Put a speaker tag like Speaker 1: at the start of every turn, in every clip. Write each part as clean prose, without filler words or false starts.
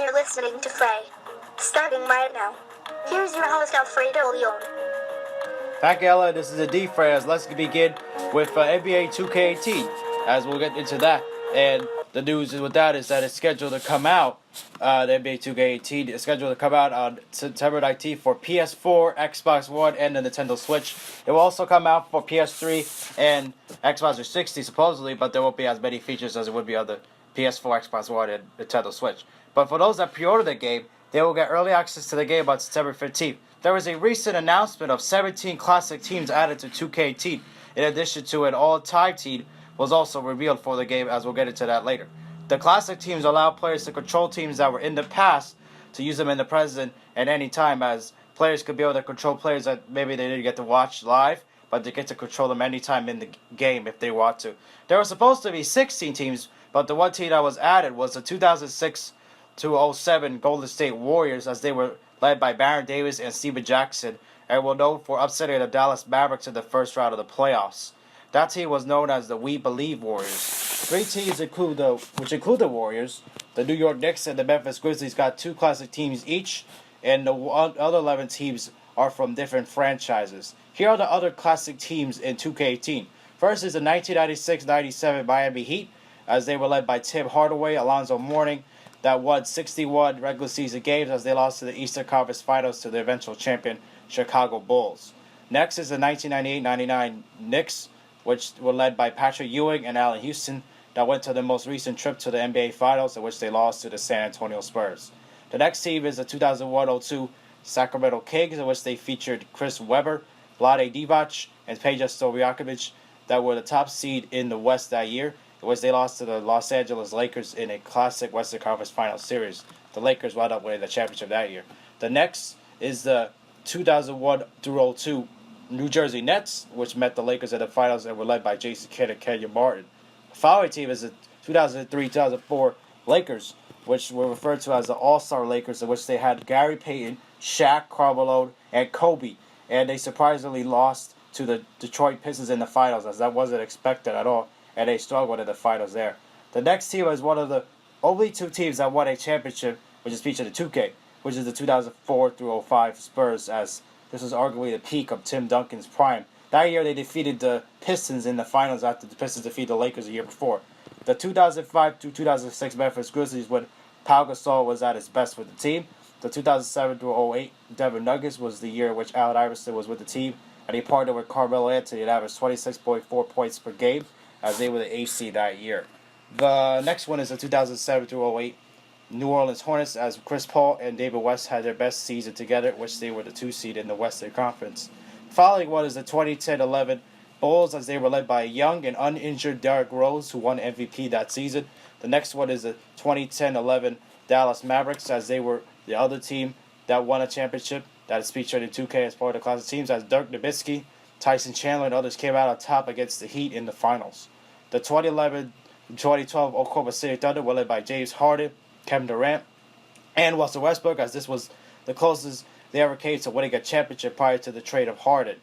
Speaker 1: you're listening to Frey. Starting right now. Here's your host, Alfredo Leon.
Speaker 2: Thank you, Ella. This is the D Frey. Let's begin with NBA 2K18, as we'll get into that. And the news with that is that it's scheduled to come out, the NBA 2K18 is scheduled to come out on September 19th for PS4, Xbox One, and the Nintendo Switch. It will also come out for PS3 and Xbox 360, supposedly, but there won't be as many features as it would be on the PS4, Xbox One, and Nintendo Switch. But for those that pre-order the game, they will get early access to the game on September 15th. There was a recent announcement of 17 classic teams added to 2K18. In addition to an all-time team was also revealed for the game, as we'll get into that later. The classic teams allow players to control teams that were in the past to use them in the present at any time, as players could be able to control players that maybe they didn't get to watch live, but they get to control them anytime in the game if they want to. There were supposed to be 16 teams, but the one team that was added was the 2006 to 07 Golden State Warriors, as they were led by Baron Davis and Steven Jackson, and were known for upsetting the Dallas Mavericks in the first round of the playoffs. That team was known as the We Believe Warriors. Three teams include the Warriors. The New York Knicks and the Memphis Grizzlies got two classic teams each, and the other 11 teams are from different franchises. Here are the other classic teams in 2K18. First is the 1996-97 Miami Heat, as they were led by Tim Hardaway, Alonzo Mourning, that won 61 regular season games as they lost to the Eastern Conference Finals to the eventual champion Chicago Bulls. Next is the 1998-99 Knicks, which were led by Patrick Ewing and Allen Houston, that went to the most recent trip to the NBA Finals, in which they lost to the San Antonio Spurs. The next team is the 2001-02 Sacramento Kings, in which they featured Chris Webber, Vlade Divac, and Peja Stojakovic, that were the top seed in the West that year, in which they lost to the Los Angeles Lakers in a classic Western Conference Finals series. The Lakers wound up winning the championship that year. The next is the 2001-02 New Jersey Nets, which met the Lakers in the finals and were led by Jason Kidd and Kenyon Martin. The following team is the 2003-2004 Lakers, which were referred to as the All-Star Lakers, in which they had Gary Payton, Shaq, Karl Malone, and Kobe. And they surprisingly lost to the Detroit Pistons in the finals, as that wasn't expected at all, and they struggled in the finals there. The next team is one of the only two teams that won a championship, which is featured in 2K, which is the 2004-05 Spurs, as this was arguably the peak of Tim Duncan's prime. That year, they defeated the Pistons in the finals after the Pistons defeated the Lakers the year before. The 2005-2006 Memphis Grizzlies, when Pau Gasol was at his best with the team. The 2007-08 Denver Nuggets was the year in which Allen Iverson was with the team, and he partnered with Carmelo Anthony and averaged 26.4 points per game, as they were the AC that year. The next one is the 2007-08 New Orleans Hornets, as Chris Paul and David West had their best season together, which they were the 2 seed in the Western Conference. The following one is the 2010-11 Bulls, as they were led by a young and uninjured Derrick Rose, who won MVP that season. The next one is the 2010-11 Dallas Mavericks, as they were the other team that won a championship that is featured in 2K as part of the classic teams, as Dirk Nowitzki, Tyson Chandler, and others came out on top against the Heat in the finals. The 2011-2012 Oklahoma City Thunder were led by James Harden, Kevin Durant, and Russell Westbrook, as this was the closest they ever came to winning a championship prior to the trade of Harden.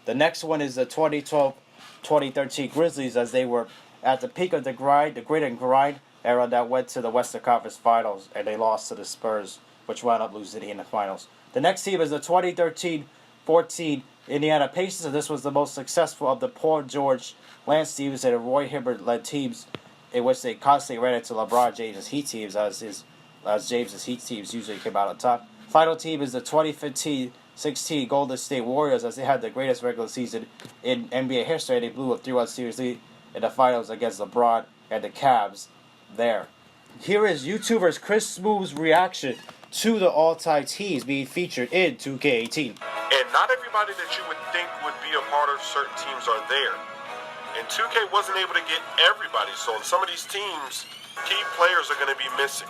Speaker 2: The next one is the 2012-2013 Grizzlies, as they were at the peak of the grind, the grit and grind era that went to the Western Conference Finals, and they lost to the Spurs, which wound up losing in the finals. The next team is the 2013-14 Indiana Pacers, and this was the most successful of the Paul George, Lance Stephenson, and Roy Hibbert-led teams, in which they constantly ran into LeBron James' Heat teams, as James' Heat teams usually came out on top. Final team is the 2015-16 Golden State Warriors, as they had the greatest regular season in NBA history. They blew a 3-1 series lead in the finals against LeBron and the Cavs there. Here is YouTuber's Chris Smoove's reaction to the all-time teams being featured in 2K18.
Speaker 3: And not everybody that you would think would be a part of certain teams are there. And 2K wasn't able to get everybody, so in some of these teams, key players are going to be missing.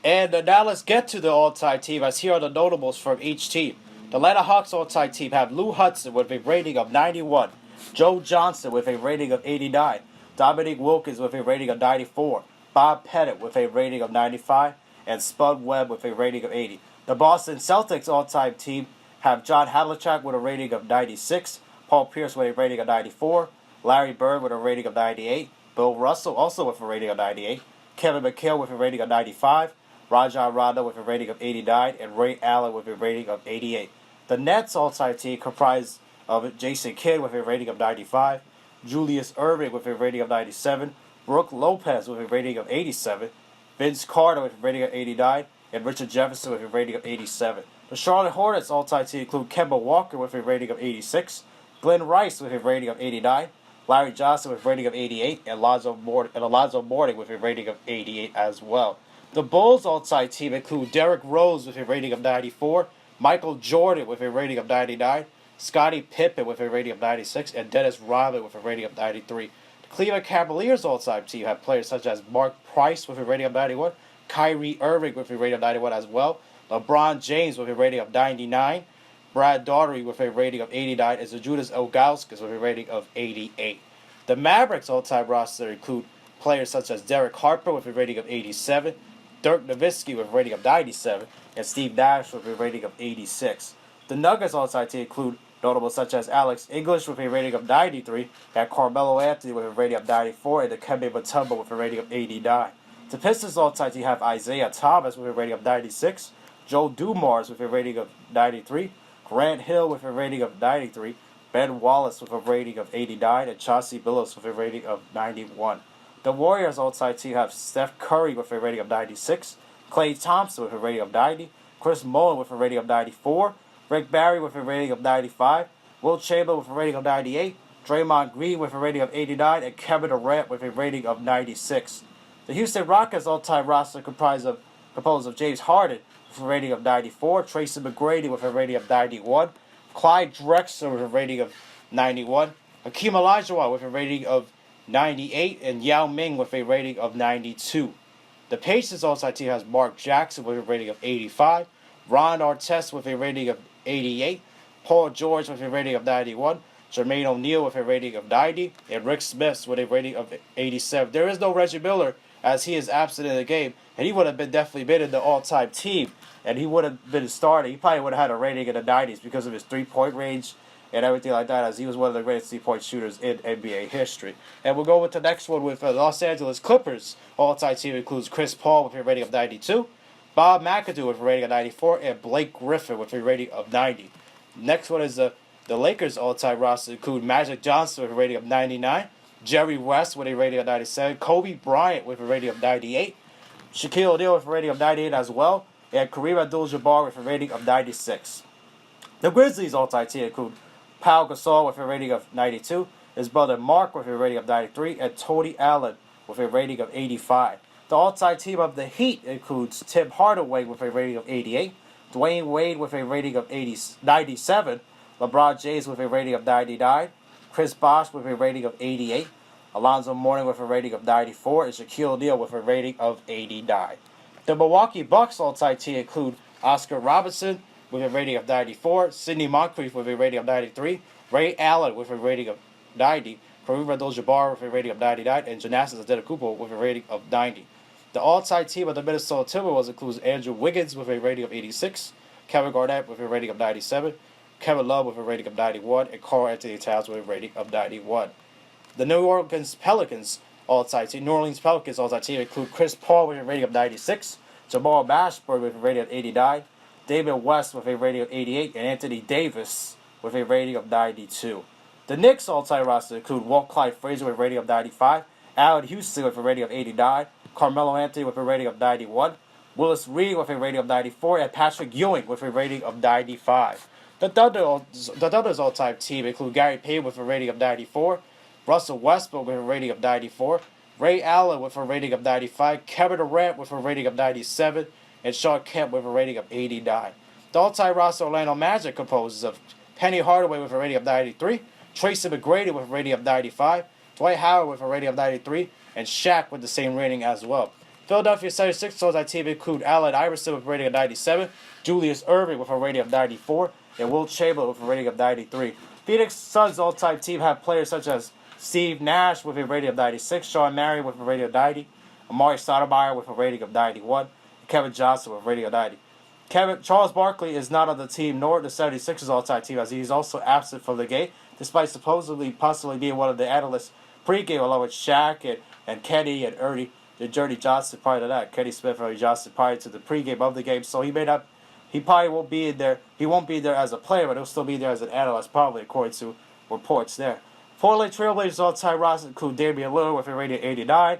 Speaker 2: And now let's get to the all-time team, as here are the notables from each team. The Atlanta Hawks all-time team have Lou Hudson with a rating of 91, Joe Johnson with a rating of 89, Dominique Wilkins with a rating of 94, Bob Pettit with a rating of 95, and Spud Webb with a rating of 80. The Boston Celtics all-time team have John Havlicek with a rating of 96, Paul Pierce with a rating of 94, Larry Bird with a rating of 98, Bill Russell also with a rating of 98, Kevin McHale with a rating of 95, Rajon Rondo with a rating of 89, and Ray Allen with a rating of 88. The Nets all-time team comprised of Jason Kidd with a rating of 95, Julius Erving with a rating of 97, Brooke Lopez with a rating of 87, Vince Carter with a rating of 89, and Richard Jefferson with a rating of 87. The Charlotte Hornets all-time team include Kemba Walker with a rating of 86, Glenn Rice with a rating of 89, Larry Johnson with a rating of 88, and Alonzo Mourning with a rating of 88 as well. The Bulls all-time team include Derrick Rose with a rating of 94, Michael Jordan with a rating of 99, Scottie Pippen with a rating of 96, and Dennis Rodman with a rating of 93. The Cleveland Cavaliers all-time team have players such as Mark Price with a rating of 91, Kyrie Irving with a rating of 91 as well, LeBron James with a rating of 99, Brad Daugherty with a rating of 89, and Zydrunas Ilgauskas with a rating of 88. The Mavericks all-time roster include players such as Derek Harper with a rating of 87, Dirk Nowitzki with a rating of 97, and Steve Nash with a rating of 86. The Nuggets all-time team include notables such as Alex English with a rating of 93, and Carmelo Anthony with a rating of 94, and Dikembe Mutombo with a rating of 89. The Pistons all-time team have Isaiah Thomas with a rating of 96, Joe Dumars with a rating of 93, Grant Hill with a rating of 93, Ben Wallace with a rating of 89, and Chauncey Billups with a rating of 91. The Warriors all-time team have Steph Curry with a rating of 96, Klay Thompson with a rating of 90, Chris Mullin with a rating of 94, Rick Barry with a rating of 95, Will Chamberlain with a rating of 98, Draymond Green with a rating of 89, and Kevin Durant with a rating of 96. The Houston Rockets all-time roster composed of James Harden with a rating of 94, Tracy McGrady with a rating of 91, Clyde Drexler with a rating of 91, Hakeem Olajuwon with a rating of 98, and Yao Ming with a rating of 92. The Pacers all-time team has Mark Jackson with a rating of 85, Ron Artest with a rating of 88, Paul George with a rating of 91, Jermaine O'Neal with a rating of 90, and Rick Smith with a rating of 87. There is no Reggie Miller as he is absent in the game, and he would have definitely been in the all-time team, and he would have been a starter. He probably would have had a rating in the 90s because of his three-point range and everything like that, as he was one of the greatest three-point shooters in NBA history. And we'll go with the next one with Los Angeles Clippers. All-time team includes Chris Paul with a rating of 92, Bob McAdoo with a rating of 94, and Blake Griffin with a rating of 90. Next one is the Lakers all-time roster include Magic Johnson with a rating of 99, Jerry West with a rating of 97, Kobe Bryant with a rating of 98, Shaquille O'Neal with a rating of 98 as well, and Kareem Abdul-Jabbar with a rating of 96. The Grizzlies all-time team include Pau Gasol with a rating of 92, his brother Mark with a rating of 93, and Tony Allen with a rating of 85. The all-time team of the Heat includes Tim Hardaway with a rating of 88, Dwayne Wade with a rating of 97, LeBron James with a rating of 99, Chris Bosh with a rating of 88, Alonzo Mourning with a rating of 94, and Shaquille O'Neal with a rating of 89. The Milwaukee Bucks all-time team include Oscar Robertson with a rating of 94, Sidney Moncrief with a rating of 93, Ray Allen with a rating of 90, Kareem Abdul-Jabbar with a rating of 99, and Giannis Antetokounmpo with a rating of 90. The all-time team of the Minnesota Timberwolves includes Andrew Wiggins with a rating of 86, Kevin Garnett with a rating of 97, Kevin Love with a rating of 91, and Karl Anthony Towns with a rating of 91. The New Orleans Pelicans all-time team include Chris Paul with a rating of 96, Jamal Mashburn with a rating of 89, David West with a rating of 88, and Anthony Davis with a rating of 92. The Knicks all-time roster include Walt Clyde Frazier with a rating of 95, Allen Houston with a rating of 89, Carmelo Anthony with a rating of 91, Willis Reed with a rating of 94, and Patrick Ewing with a rating of 95. The Thunder's all-time team include Gary Payton with a rating of 94, Russell Westbrook with a rating of 94, Ray Allen with a rating of 95, Kevin Durant with a rating of 97, and Shawn Kemp with a rating of 89. The all-time roster Orlando Magic composes of Penny Hardaway with a rating of 93, Tracy McGrady with a rating of 95, Dwight Howard with a rating of 93, and Shaq with the same rating as well. Philadelphia 76ers all-time team include Allen Iverson with a rating of 97, Julius Erving with a rating of 94, and Wilt Chamberlain with a rating of 93. Phoenix Suns all-time team have players such as Steve Nash with a rating of 96, Sean Marion with a rating of 90, Amari Stoudemire with a rating of 91, and Kevin Johnson with a rating of 90. Charles Barkley is not on the team nor the 76ers all-time team, as he is also absent from the game, despite possibly being one of the analysts pregame along with Shaq and Kenny and Ernie. Journey Johnson prior to that, Kenny Smith or Johnson prior to the pregame of the game. So he probably won't be in there. He won't be there as a player, but he'll still be there as an analyst, probably according to reports there. Portland Trailblazers all-time roster include Damian Lillard with a rating of 89,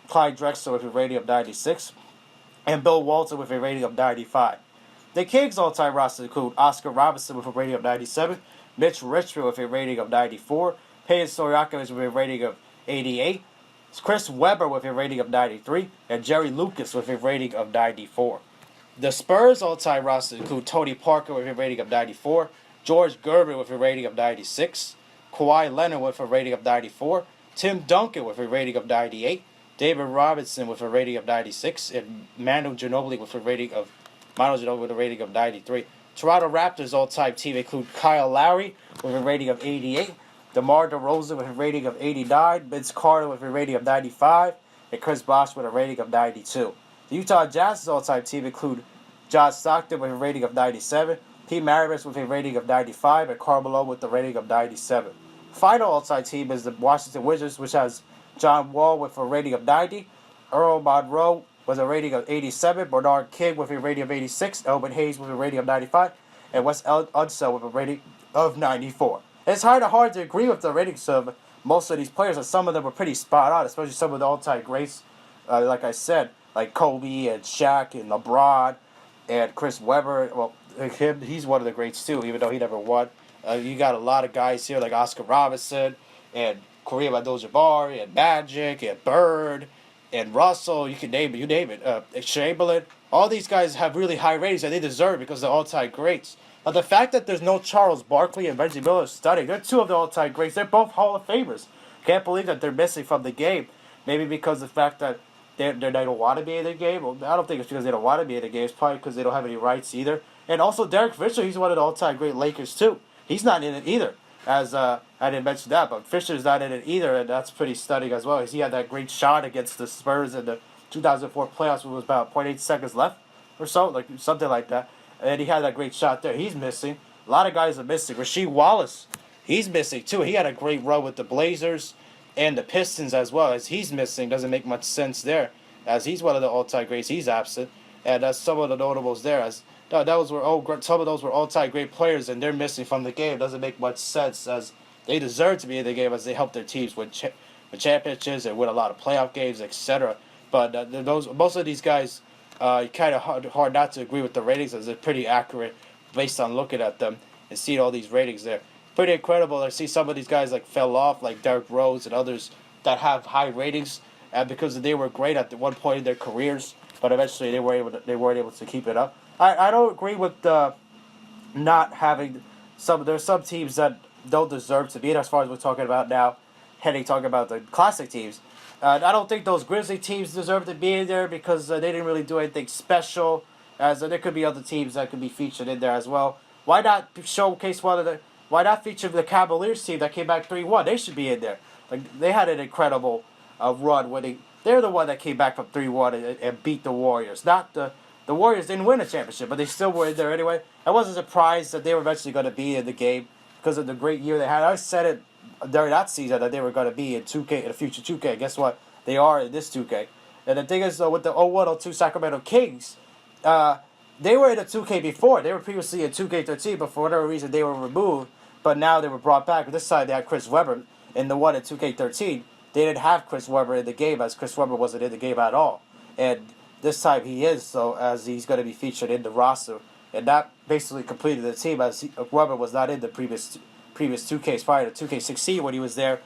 Speaker 2: Clyde Drexler with a rating of 96, and Bill Walton with a rating of 95. The Kings all-time roster include Oscar Robinson with a rating of 97, Mitch Richmond with a rating of 94, Peyton Stoyakovich with a rating of 88, Chris Webber with a rating of 93, and Jerry Lucas with a rating of 94. The Spurs all-time roster include Tony Parker with a rating of 94, George Gervin with a rating of 96, Kawhi Leonard with a rating of 94, Tim Duncan with a rating of 98, David Robinson with a rating of 96, and Manu Ginobili with a rating of 93. Toronto Raptors all-time team include Kyle Lowry with a rating of 88, DeMar DeRozan with a rating of 89, Vince Carter with a rating of 95, and Chris Bosh with a rating of 92. The Utah Jazz's all-time team include John Stockton with a rating of 97, Pete Maravich with a rating of 95, and Karl Malone with a rating of 97. Final all-time team is the Washington Wizards, which has John Wall with a rating of 90, Earl Monroe with a rating of 87, Bernard King with a rating of 86, Elvin Hayes with a rating of 95, and Wes Unseld with a rating of 94. It's hard to agree with the ratings of most of these players, and some of them are pretty spot on, especially some of the all-time greats, like I said, like Kobe and Shaq and LeBron and Chris Webber. Well, he's one of the greats too, even though he never won. You got a lot of guys here like Oscar Robinson and Kareem Abdul-Jabbar and Magic and Bird and Russell. You name it. Chamberlain. All these guys have really high ratings and they deserve it because they're all-time greats. But the fact that there's no Charles Barkley and Reggie Miller is stunning. They're two of the all-time greats. They're both Hall of Famers. Can't believe that they're missing from the game. Maybe because of the fact that they don't want to be in the game. Well, I don't think it's because they don't want to be in the game. It's probably because they don't have any rights either. And also Derek Fisher, he's one of the all-time great Lakers too. He's not in it either. As I didn't mention that, but Fisher's not in it either, and that's pretty stunning as well. As he had that great shot against the Spurs in the 2004 playoffs, when it was about 0.8 seconds left or so, like something like that. And he had that great shot there. He's missing. A lot of guys are missing. Rasheed Wallace, he's missing too. He had a great run with the Blazers and the Pistons as well. As he's missing, doesn't make much sense there. As he's one of the all-time greats, he's absent. And that's some of the notables there. As some of those were all-time great players, and they're missing from the game. It doesn't make much sense, as they deserve to be in the game, as they help their teams win championships and win a lot of playoff games, etc. But most of these guys, kind of hard not to agree with the ratings, as they're pretty accurate based on looking at them and seeing all these ratings there. Pretty incredible. I see some of these guys like fell off, like Derrick Rose and others that have high ratings, because they were great at one point in their careers, but eventually they weren't able to keep it up. I don't agree with not having there's some teams that don't deserve to be there, as far as we're talking about now, talking about the classic teams. I don't think those Grizzly teams deserve to be in there because they didn't really do anything special, as there could be other teams that could be featured in there as well. Why not showcase why not feature the Cavaliers team that came back 3-1? They should be in there. Like, they had an incredible run winning. They're the one that came back from 3-1 and beat the Warriors. Not the Warriors didn't win a championship, but they still were in there anyway. I wasn't surprised that they were eventually going to be in the game because of the great year they had. I said it during that season that they were going to be in 2K, in the future 2K. Guess what? They are in this 2K. And the thing is, with the 01-02 Sacramento Kings, they were in a 2K before. They were previously in 2K13, but for whatever reason they were removed. But now they were brought back. This time they had Chris Webber in the one in 2K13. They didn't have Chris Webber in the game, as Chris Webber wasn't in the game at all. And this time he is, so as he's going to be featured in the roster. And that basically completed the team, as Webber was not in the previous 2Ks prior to 2K16 when he was there,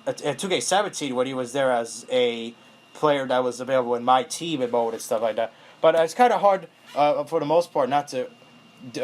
Speaker 2: and 2K17 when he was there as a player that was available in my team and mode and stuff like that. But it's kind of hard for the most part not to.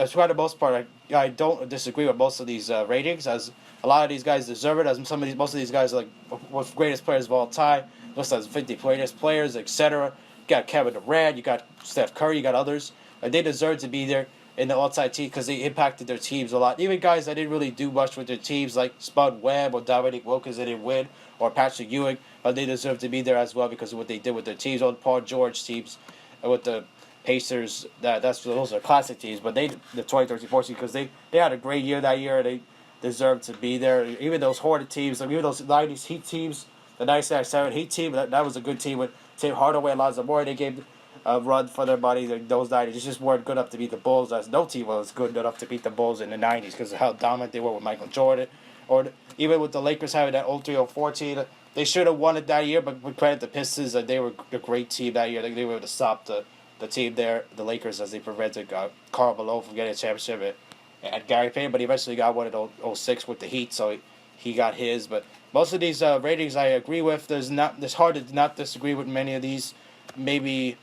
Speaker 2: For the most part, I don't disagree with most of these ratings, as a lot of these guys deserve it. As most of these guys are like the greatest players of all time, listed as 50 greatest players, etc. You got Kevin Durant, you got Steph Curry, you got others. They deserve to be there in the all-time team because they impacted their teams a lot. Even guys that didn't really do much with their teams, like Spud Webb or Dominique Wilkins, they didn't win, or Patrick Ewing, but they deserve to be there as well because of what they did with their teams. On Paul George teams, with the Pacers, those are classic teams, but the 2013-14, because they had a great year that year. They deserve to be there. Even those Hornet teams, even those 90s Heat teams, the 97 Heat team, that was a good team with Tim Hardaway, Alonzo Moore, they gave a run for their money. Those 90s just weren't good enough to beat the Bulls, as no team was good enough to beat the Bulls in the 90s because of how dominant they were with Michael Jordan. Or even with the Lakers having that 03-04 team, they should have won it that year, but with credit the Pistons, they were a great team that year. They were able to stop the team there, the Lakers, as they prevented Karl Malone from getting a championship and Gary Payton, but he eventually got one in 06 with the Heat, so he got his. But most of these ratings I agree with. It's hard to not disagree with many of these. Maybe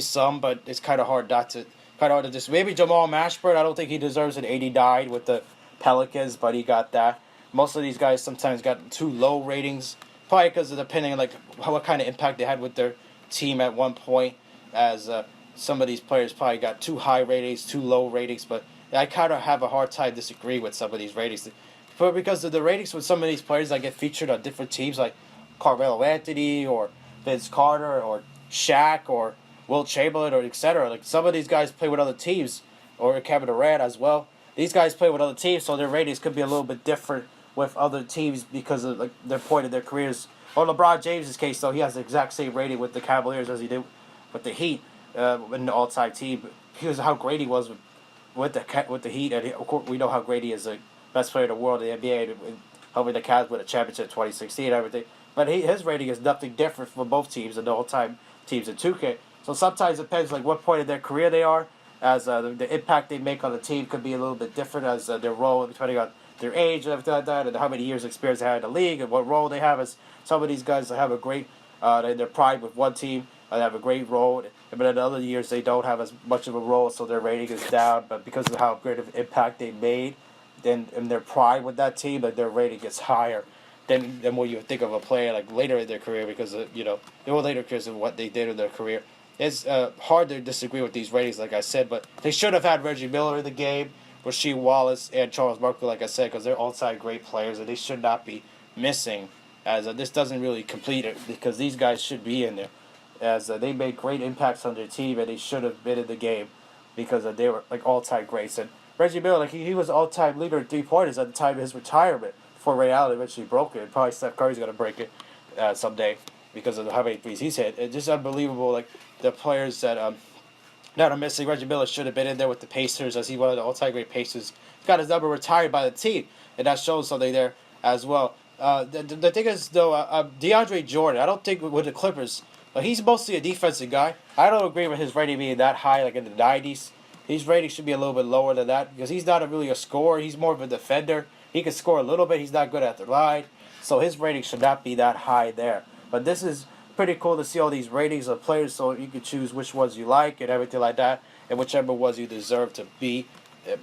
Speaker 2: some, but it's kind of hard to just. Maybe Jamal Mashburn, I don't think he deserves an 89 with the Pelicans, but he got that. Most of these guys sometimes got too low ratings, probably because of depending on what kind of impact they had with their team at one point. As some of these players probably got too high ratings, too low ratings, but I kind of have a hard time disagreeing with some of these ratings. But because of the ratings with some of these players that get featured on different teams, like Carmelo Anthony or Vince Carter or Shaq or Will Chamberlain or etc. Like some of these guys play with other teams, or Kevin Durant as well. These guys play with other teams, so their ratings could be a little bit different with other teams because of their point of their careers. Or LeBron James' case, though, he has the exact same rating with the Cavaliers as he did with the Heat in the all-time team. Here's how great he was with the Heat, and of course we know how great he is, the best player in the world in the NBA, helping the Cavs win a championship in 2016 and everything. But his rating is nothing different for both teams and the all-time teams in 2K. So sometimes it depends what point of their career they are, as the impact they make on the team could be a little bit different as their role, depending on their age and everything like that, and how many years experience they have in the league and what role they have. As some of these guys have a great in their pride with one team, they have a great role, but in other years they don't have as much of a role, so their rating is down. But because of how great of impact they made, then in their pride with that team, their rating gets higher than what you would think of a player later in their career, because they were later because of what they did in their career. It's hard to disagree with these ratings, like I said, but they should have had Reggie Miller in the game, Rasheed Wallace, and Charles Barkley, like I said, because they're all-time great players, and they should not be missing, as this doesn't really complete it, because these guys should be in there, as they made great impacts on their team, and they should have been in the game, because they were all-time greats. And Reggie Miller, he was all-time leader in three-pointers at the time of his retirement, before Ray Allen eventually broke it. And probably Steph Curry's going to break it someday, because of how many threes he's hit. It's just unbelievable, the players that are missing. Reggie Miller should have been in there with the Pacers, as he one of the all-time great Pacers. He's got his number retired by the team, and that shows something there as well. The thing is, though, DeAndre Jordan, I don't think with the Clippers, he's mostly a defensive guy. I don't agree with his rating being that high, in the 90s. His rating should be a little bit lower than that, because he's not really a scorer. He's more of a defender. He can score a little bit. He's not good at the line, so his rating should not be that high there. But this is pretty cool to see all these ratings of players, so you can choose which ones you like and everything like that, and whichever ones you deserve to be,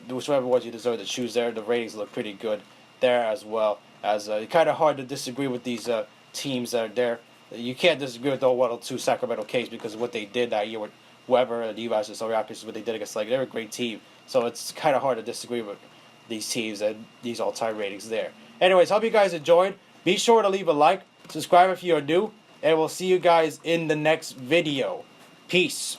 Speaker 2: whichever ones you deserve to choose there. The ratings look pretty good there as well. As kind of hard to disagree with these teams that are there. You can't disagree with the 102 Sacramento Kings because of what they did that year with Weber and Levi's and Rockets, what they did against they're a great team. So it's kind of hard to disagree with these teams and these all-time ratings there. Anyways, hope you guys enjoyed. Be sure to leave a like, subscribe if you are new, and we'll see you guys in the next video. Peace.